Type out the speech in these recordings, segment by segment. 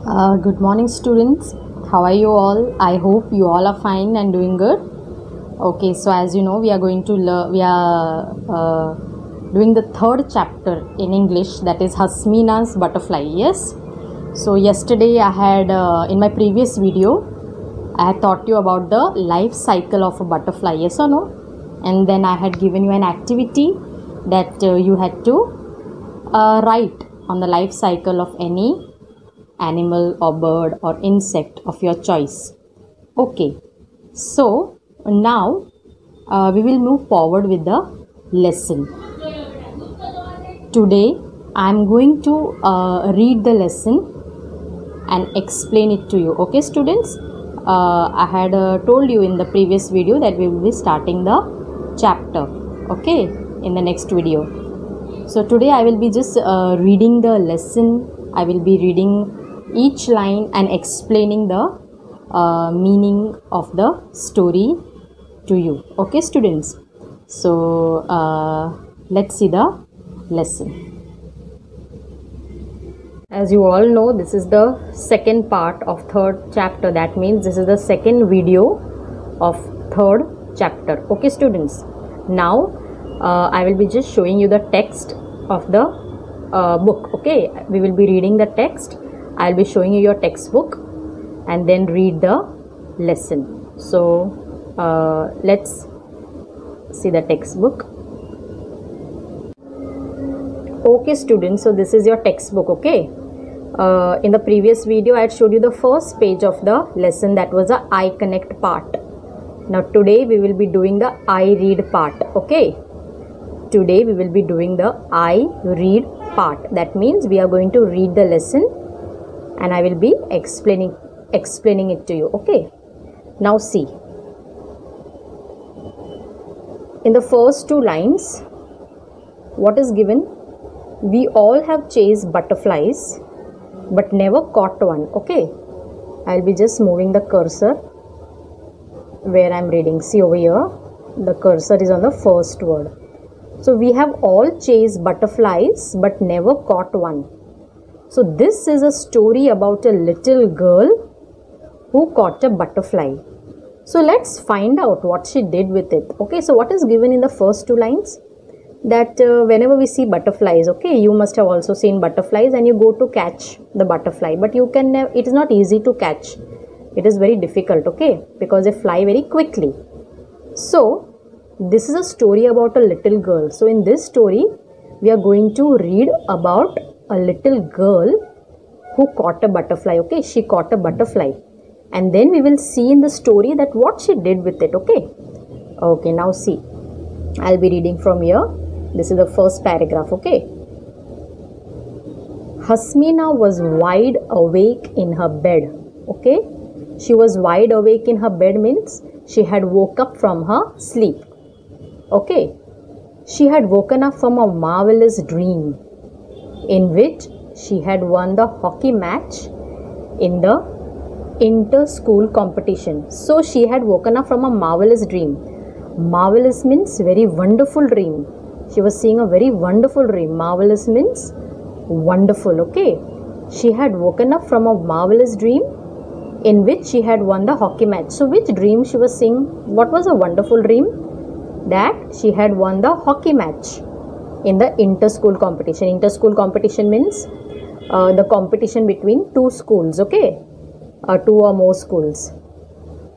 Good morning, students. How are you all? I hope you all are fine and doing good. Okay, so as you know, we are going to learn. We are doing the third chapter in English, that is Hasmina's butterfly. Yes. So yesterday I had in my previous video I had taught you about the life cycle of a butterfly. Yes or no? And then I had given you an activity that you had to write on the life cycle of any animal or bird or insect of your choice. Okay, so now we will move forward with the lesson. Today I am going to read the lesson and explain it to you. Okay, students, I had told you in the previous video that we will be starting the chapter, okay, in the next video. So today I will be just reading the lesson. I will be reading each line and explaining the meaning of the story to you. Okay, students, so let's see the lesson. As you all know, this is the second part of third chapter. That means this is the second video of third chapter. Okay, students, now I will be just showing you the text of the book. Okay, we will be reading the text. I'll be showing you your textbook and then read the lesson. So let's see the textbook. Okay, students, so this is your textbook. Okay, in the previous video I had showed you the first page of the lesson, that was the I connect part. Now today we will be doing the I read part. Okay, today we will be doing the I read part. That means we are going to read the lesson and I will be explaining it to you. Okay, now see, in the first two lines what is given: we all have chased butterflies but never caught one. Okay, I'll be just moving the cursor where I'm reading. See over here, the cursor is on the first word. So we have all chased butterflies but never caught one. So this is a story about a little girl who caught a butterfly. So let's find out what she did with it. Okay, so what is given in the first two lines? That whenever we see butterflies, okay, you must have also seen butterflies and you go to catch the butterfly, but you can it is not easy to catch. It is very difficult, okay, because they fly very quickly. So this is a story about a little girl. So in this story we are going to read about a little girl who caught a butterfly. Okay, she caught a butterfly, and then we will see in the story that what she did with it. Okay, now see, I'll be reading from here. This is the first paragraph. Okay, Hasmina was wide awake in her bed. Okay, she was wide awake in her bed means she had woke up from her sleep. Okay, she had woken up from a marvelous dream in which she had won the hockey match in the inter-school competition. So she had woken up from a marvelous dream. Marvelous means very wonderful dream. She was seeing a very wonderful dream. Marvelous means wonderful. Okay, she had woken up from a marvelous dream in which she had won the hockey match. So which dream she was seeing? What was a wonderful dream? That she had won the hockey match in the inter-school competition. Inter-school competition means the competition between two schools. Okay, two or more schools.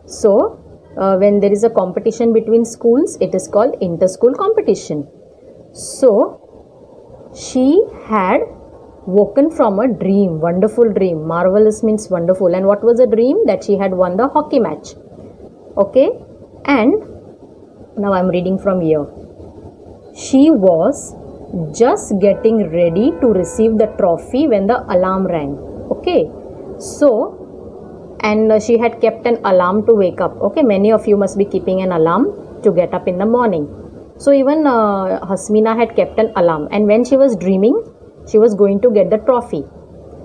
So when there is a competition between schools, it is called inter-school competition. So she had woken from a dream, wonderful dream. Marvelous means wonderful. And what was the dream? That she had won the hockey match. Okay, and now I'm reading from here. She was just getting ready to receive the trophy when the alarm rang. Okay, so, and she had kept an alarm to wake up. Okay, many of you must be keeping an alarm to get up in the morning. So even Hasmina had kept an alarm, and when she was dreaming, she was going to get the trophy.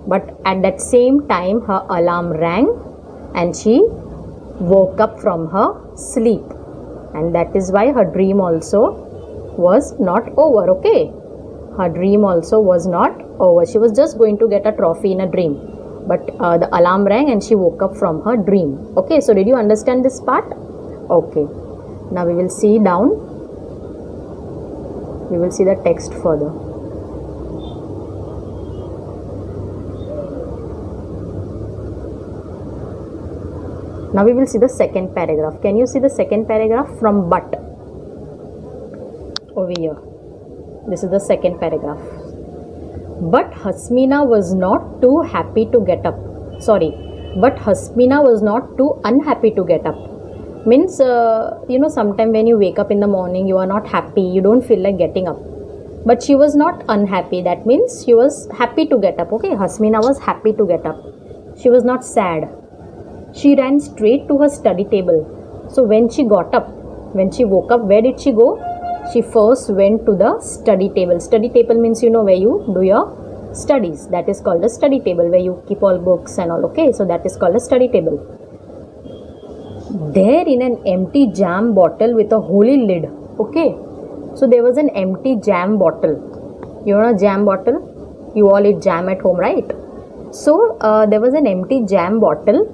But at that same time, her alarm rang and she woke up from her sleep. And that is why her dream also was not over. Okay, her dream also was not over. She was just going to get a trophy in a dream. but the alarm rang and she woke up from her dream. Okay, so did you understand this part? Okay, now we will see down. We will see the text further. Now we will see the second paragraph. Can you see the second paragraph from but? Over here. This is the second paragraph. But Hasmina was not too happy to get up. But Hasmina was not too unhappy to get up. Means, sometime when you wake up in the morning, you are not happy, you don't feel like getting up. But she was not unhappy. That means she was happy to get up. Okay, Hasmina was happy to get up. She was not sad. She ran straight to her study table. So when she got up, when she woke up, where did she go? She first went to the study table. Study table means, where you do your studies. That is called a study table, where you keep all books and all. Okay, so that is called a study table. There in an empty jam bottle with a holy lid. Okay, so there was an empty jam bottle. You know a jam bottle? You all eat jam at home, right? So there was an empty jam bottle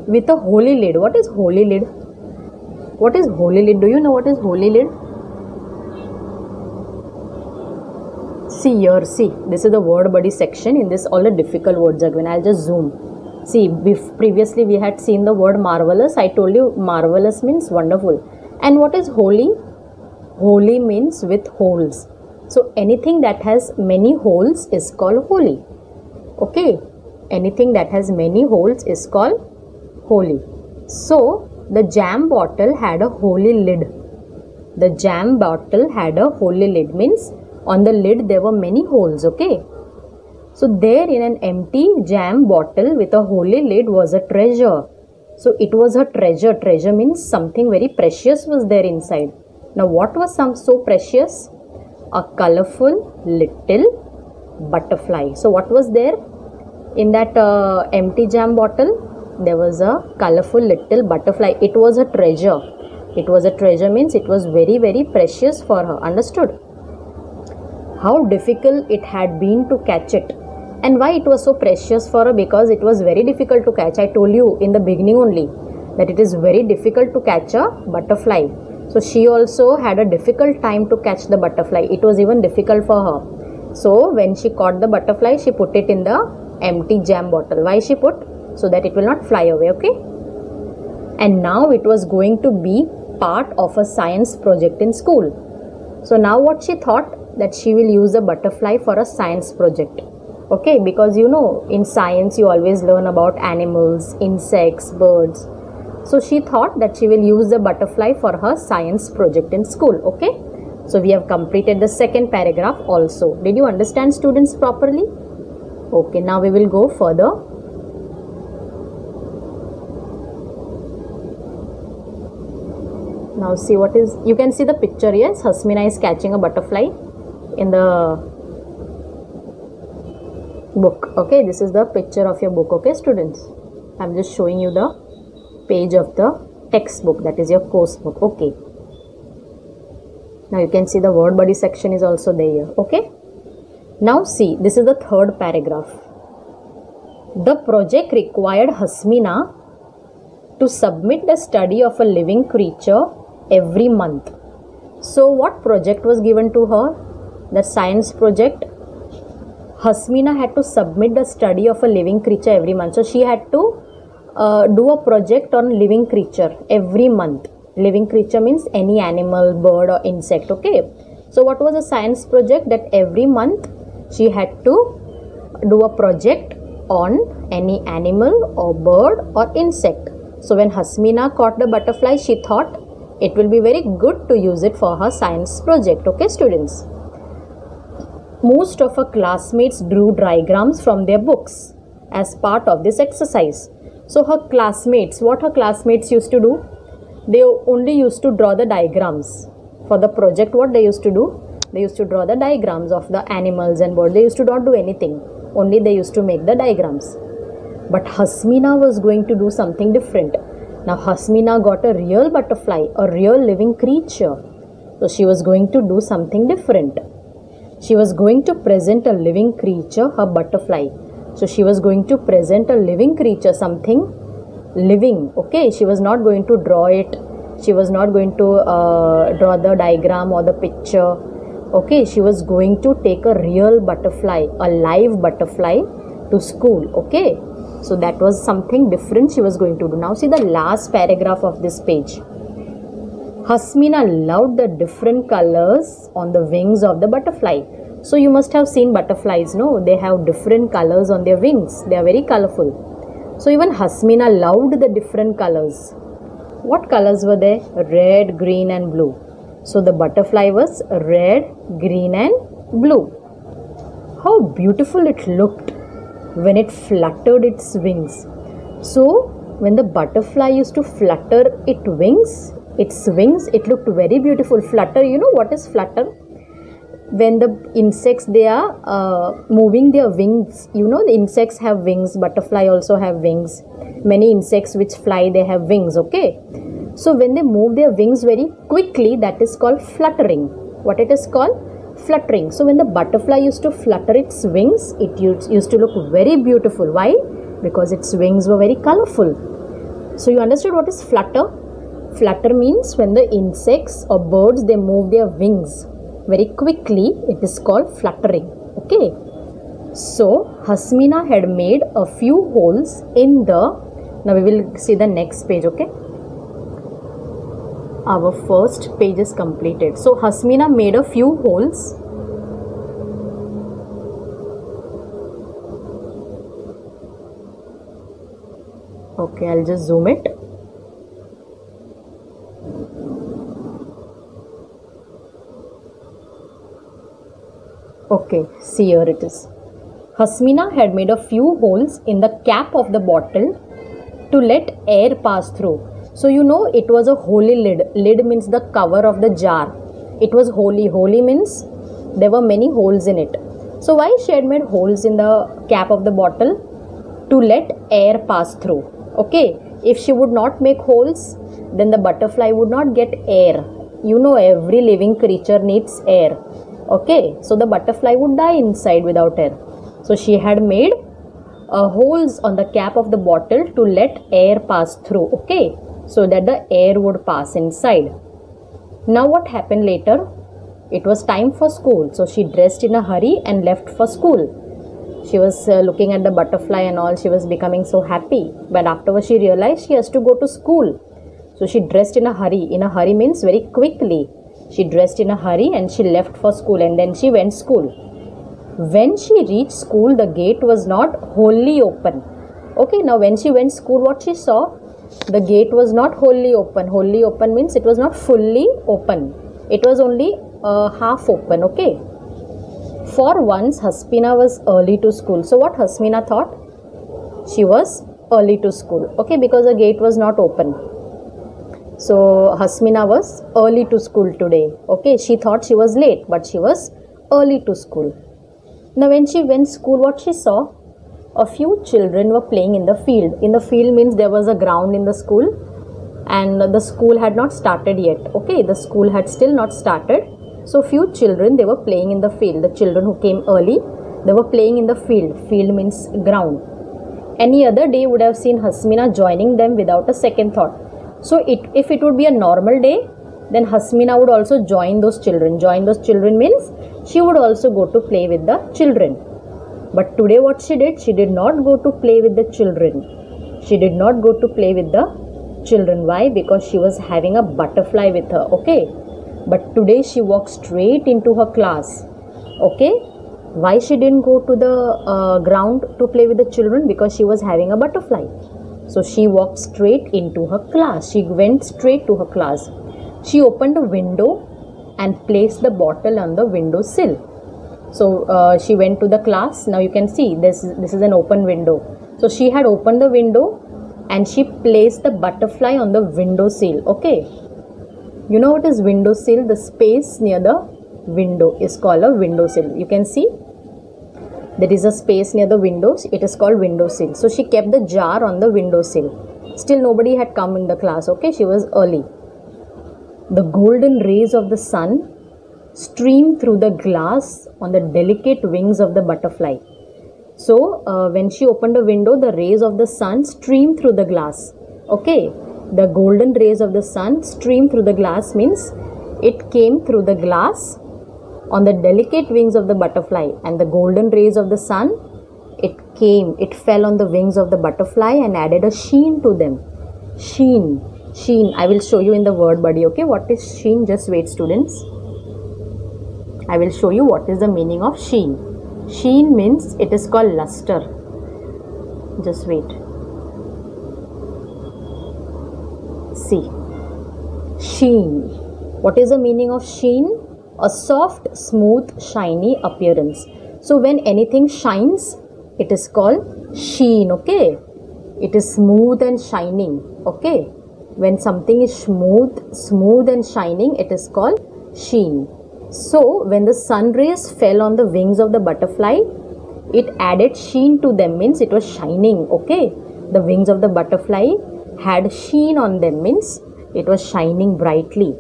with a holy lid. What is holy lid? What is holy lid? Do you know what is holy lid? See here, see, this is the word buddy section. In this all the difficult words are given. I'll just zoom. See, previously we had seen the word marvelous. I told you marvelous means wonderful. And what is holy? Holy means with holes. So anything that has many holes is called holy. Okay, anything that has many holes is called holy. So the jam bottle had a holy lid. The jam bottle had a holy lid means on the lid there were many holes. Okay, so there in an empty jam bottle with a holy lid was a treasure. So it was a treasure. Treasure means something very precious was there inside. Now what was so precious? A colorful little butterfly. So what was there in that empty jam bottle? There was a colorful little butterfly. It was a treasure. It was a treasure means it was very, very precious for her. Understood? How difficult it had been to catch it. And why it was so precious for her? Because it was very difficult to catch. I told you in the beginning only that it is very difficult to catch a butterfly. So she also had a difficult time to catch the butterfly. It was even difficult for her. So when she caught the butterfly, she put it in the empty jam bottle. Why she put? So that it will not fly away. Okay. And now it was going to be part of a science project in school. So now what she thought? That she will use a butterfly for a science project. Okay, because in science you always learn about animals, insects, birds. So she thought that she will use the butterfly for her science project in school. Okay, so we have completed the second paragraph also. Did you understand, students, properly? Okay, now we will go further. Now see what is, you can see the picture. Yes, Hasmina is catching a butterfly in the book. Okay, this is the picture of your book. Okay, students, I'm just showing you the page of the textbook, that is your course book. Okay, now you can see the word body section is also there. Okay, now see, this is the third paragraph. The project required Hasmina to submit the study of a living creature every month. So what project was given to her? The science project. Hasmina had to submit the study of a living creature every month. So she had to do a project on living creature every month. Living creature means any animal, bird or insect. Okay. So what was the science project? That every month she had to do a project on any animal or bird or insect. So when Hasmina caught the butterfly, she thought it will be very good to use it for her science project. Okay, students. Most of her classmates drew diagrams from their books as part of this exercise. So her classmates, what her classmates used to do? They only used to draw the diagrams. For the project, what they used to do? They used to draw the diagrams of the animals and birds. They used to not do anything. Only they used to make the diagrams. But Hasmina was going to do something different. Now Hasmina got a real butterfly, a real living creature. So she was going to do something different. She was going to present a living creature, her butterfly. So she was going to present a living creature, something living. Okay, she was not going to draw it. She was not going to draw the diagram or the picture. Okay, she was going to take a real butterfly, a live butterfly to school. Okay, so that was something different she was going to do. Now see the last paragraph of this page. Hasmina loved the different colors on the wings of the butterfly. So you must have seen butterflies, no? They have different colors on their wings. They are very colorful. So even Hasmina loved the different colors. What colors were there? Red, green and blue. So the butterfly was red, green and blue. How beautiful it looked when it fluttered its wings. So when the butterfly used to flutter its wings, it looked very beautiful. Flutter, you know what is flutter? When the insects, they are moving their wings. You know the insects have wings, butterfly also have wings. Many insects which fly, they have wings, okay? So when they move their wings very quickly, that is called fluttering. What it is called? Fluttering. So when the butterfly used to flutter its wings, it used to look very beautiful. Why? Because its wings were very colorful. So you understood what is flutter? Flutter means when the insects or birds, they move their wings very quickly, it is called fluttering. Okay. So Hasmina had made a few holes in the, now we will see the next page. Okay. Our first page is completed. So Hasmina made a few holes. Okay, I'll just zoom it. Okay, see here it is. Hasmina had made a few holes in the cap of the bottle to let air pass through. So you know it was a holy lid. Lid means the cover of the jar. It was holy. Holy means there were many holes in it. So why she had made holes in the cap of the bottle? To let air pass through. Okay, if she would not make holes, then the butterfly would not get air. You know every living creature needs air. Okay, so the butterfly would die inside without air. So she had made holes on the cap of the bottle to let air pass through. Okay, so that the air would pass inside. Now what happened later? It was time for school. So she dressed in a hurry and left for school. She was looking at the butterfly and all. She was becoming so happy. But afterwards she realized she has to go to school. So she dressed in a hurry. In a hurry means very quickly. She dressed in a hurry and she left for school, and then she went school. When she reached school, the gate was not wholly open. Okay, now when she went school, what she saw? The gate was not wholly open. Wholly open means it was not fully open. It was only half open. Okay. For once, Hasmina was early to school. So what Hasmina thought? She was early to school. Okay, because the gate was not open. So Hasmina was early to school today. Okay, she thought she was late, but she was early to school. Now when she went school, what she saw? A few children were playing in the field. In the field means there was a ground in the school, and the school had not started yet. Okay, the school had still not started. So few children, they were playing in the field. The children who came early, they were playing in the field. Field means ground. Any other day would have seen Hasmina joining them without a second thought. So if it would be a normal day, then Hasmina would also join those children. Join those children means she would also go to play with the children. But today what she did? She did not go to play with the children. She did not go to play with the children. Why? Because she was having a butterfly with her. Okay. But today she walked straight into her class. Okay. Why she didn't go to the ground to play with the children? Because she was having a butterfly. So she walked straight into her class. She went straight to her class. She opened a window and placed the bottle on the window sill. So she went to the class. Now you can see this is an open window. So she had opened the window and she placed the butterfly on the window sill. Okay. You know what is window sill? The space near the window is called a window sill. You can see there is a space near the windows. It is called window sill. So she kept the jar on the window sill. Still nobody had come in the class. Okay, she was early. The golden rays of the sun streamed through the glass on the delicate wings of the butterfly. So when she opened the window, the rays of the sun streamed through the glass. Okay, the golden rays of the sun streamed through the glass means it came through the glass on the delicate wings of the butterfly, and the golden rays of the sun, it fell on the wings of the butterfly and added a sheen to them. Sheen. I will show you in the word body. Okay, what is sheen? Just wait, students. I will show you what is the meaning of sheen. Sheen means it is called luster. Just wait. See. Sheen. What is the meaning of sheen? A soft, smooth, shiny appearance. So when anything shines, it is called sheen. Okay. It is smooth and shining. Okay. When something is smooth and shining, it is called sheen. So when the sun rays fell on the wings of the butterfly, it added sheen to them, means it was shining. Okay, the wings of the butterfly had sheen on them, means it was shining brightly.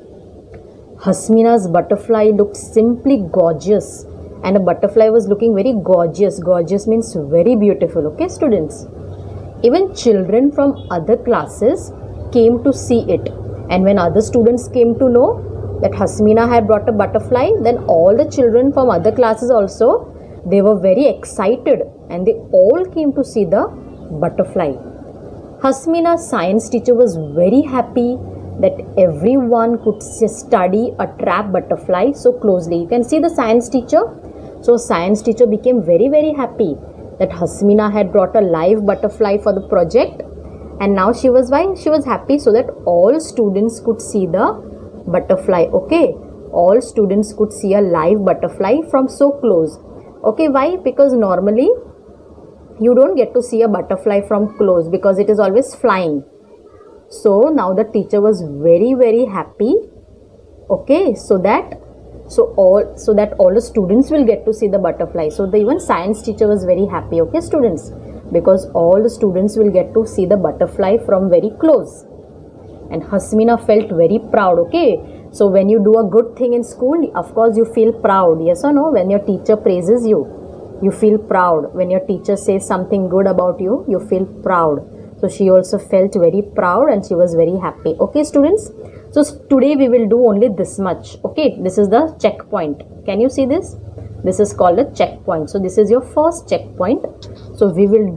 Hasmina's butterfly looked simply gorgeous, and a butterfly was looking very gorgeous. Gorgeous means very beautiful. Okay, students. Even children from other classes came to see it, and when other students came to know that Hasmina had brought a butterfly, then all the children from other classes also, they were very excited and they all came to see the butterfly. Hasmina's science teacher was very happy that everyone could study a trap butterfly so closely. You can see the science teacher. So science teacher became very happy that Hasmina had brought a live butterfly for the project, and now she was happy so that all students could see the butterfly. Okay, all students could see a live butterfly from so close. Okay, why? Because normally you don't get to see a butterfly from close because it is always flying. So now the teacher was very happy. Okay, so that all the students will get to see the butterfly. So the even science teacher was very happy. Okay, students, because all the students will get to see the butterfly from very close. And Hasmina felt very proud. Okay, so when you do a good thing in school, of course you feel proud. Yes or no? When your teacher praises you, you feel proud. When your teacher says something good about you, you feel proud. So she also felt very proud and she was very happy. Okay, students, so today we will do only this much. Okay, this is the checkpoint. Can you see this? This is called a checkpoint. So this is your first checkpoint. So we will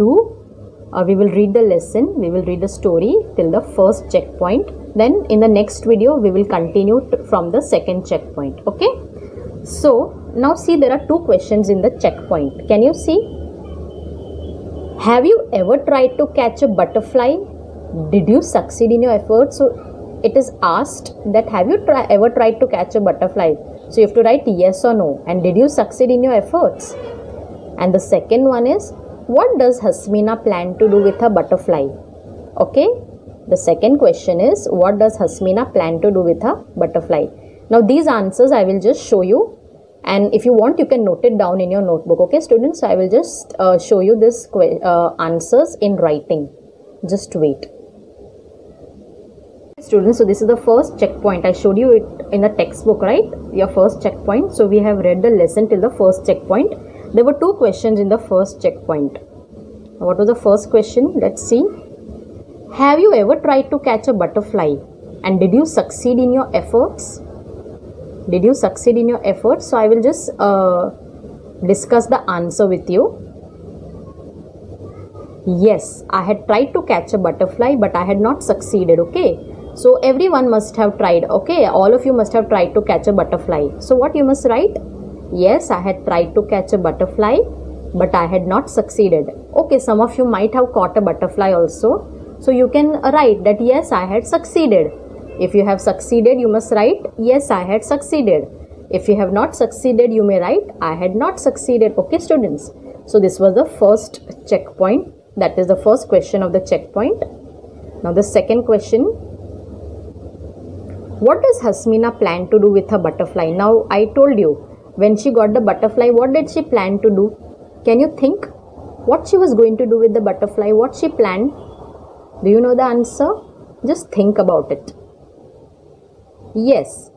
read the lesson, we will read the story till the first checkpoint. Then in the next video, we will continue from the second checkpoint. Okay. So now see, there are two questions in the checkpoint. Can you see? Have you ever tried to catch a butterfly? Did you succeed in your efforts? So it is asked that have you ever tried to catch a butterfly? So you have to write yes or no. And did you succeed in your efforts? And the second one is, what does Hasmina plan to do with her butterfly? Okay, the second question is, what does Hasmina plan to do with her butterfly? Now these answers I will just show you, and if you want you can note it down in your notebook. Okay, students, so I will just show you this answers in writing. Just wait. Students, so this is the first checkpoint. I showed you it in the textbook, right? Your first checkpoint. So we have read the lesson till the first checkpoint. There were two questions in the first checkpoint. What was the first question? Let's see. Have you ever tried to catch a butterfly? And did you succeed in your efforts? Did you succeed in your efforts? So I will just discuss the answer with you. Yes, I had tried to catch a butterfly, but I had not succeeded. Okay. So everyone must have tried. Okay. All of you must have tried to catch a butterfly. So what you must write? Yes, I had tried to catch a butterfly, but I had not succeeded. Okay, some of you might have caught a butterfly also. So you can write that yes, I had succeeded. If you have succeeded, you must write yes, I had succeeded. If you have not succeeded, you may write I had not succeeded. Okay, students. So this was the first checkpoint. That is the first question of the checkpoint. Now the second question. What does Hasmina plan to do with her butterfly? Now I told you, when she got the butterfly, what did she plan to do? Can you think what she was going to do with the butterfly? What she planned? Do you know the answer? Just think about it. Yes,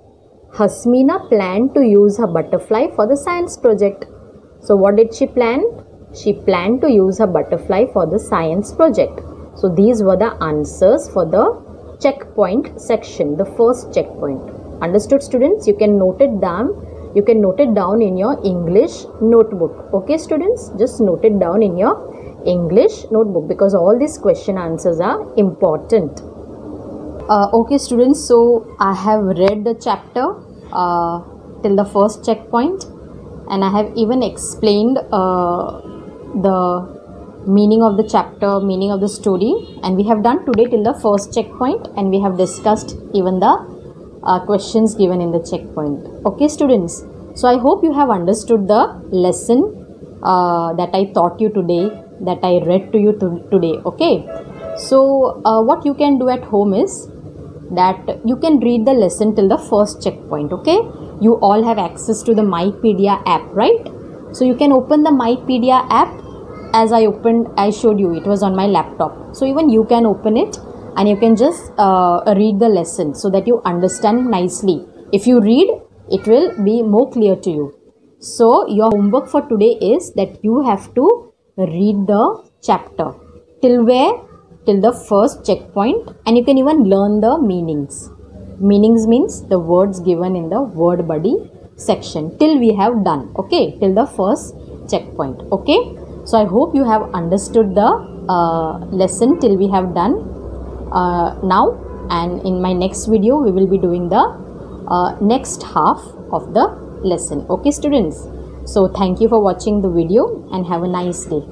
Hasmina planned to use her butterfly for the science project. So what did she plan? she planned to use her butterfly for the science project. So these were the answers for the checkpoint section, the first checkpoint. Understood, students? You can note it down. You can note it down in your English notebook. Okay, students? Just note it down in your English notebook because all these question answers are important. Okay, students. So I have read the chapter till the first checkpoint, and I have even explained the meaning of the chapter, meaning of the story, and we have done today till the first checkpoint, and we have discussed even the questions given in the checkpoint. Okay, students, so I hope you have understood the lesson that I taught you today, that I read to you today. Okay, so what you can do at home is that you can read the lesson till the first checkpoint. Okay, you all have access to the Mypedia app, right? So you can open the Mypedia app. As I showed you, it was on my laptop. So even you can open it and you can just read the lesson so that you understand nicely. If you read, it will be more clear to you. So your homework for today is that you have to read the chapter. Till where? Till the first checkpoint, and you can even learn the meanings. Meanings means the words given in the word body section. Till we have done. Okay, till the first checkpoint. Okay. So I hope you have understood the lesson till we have done now, and in my next video we will be doing the next half of the lesson. Okay, students, so thank you for watching the video and have a nice day.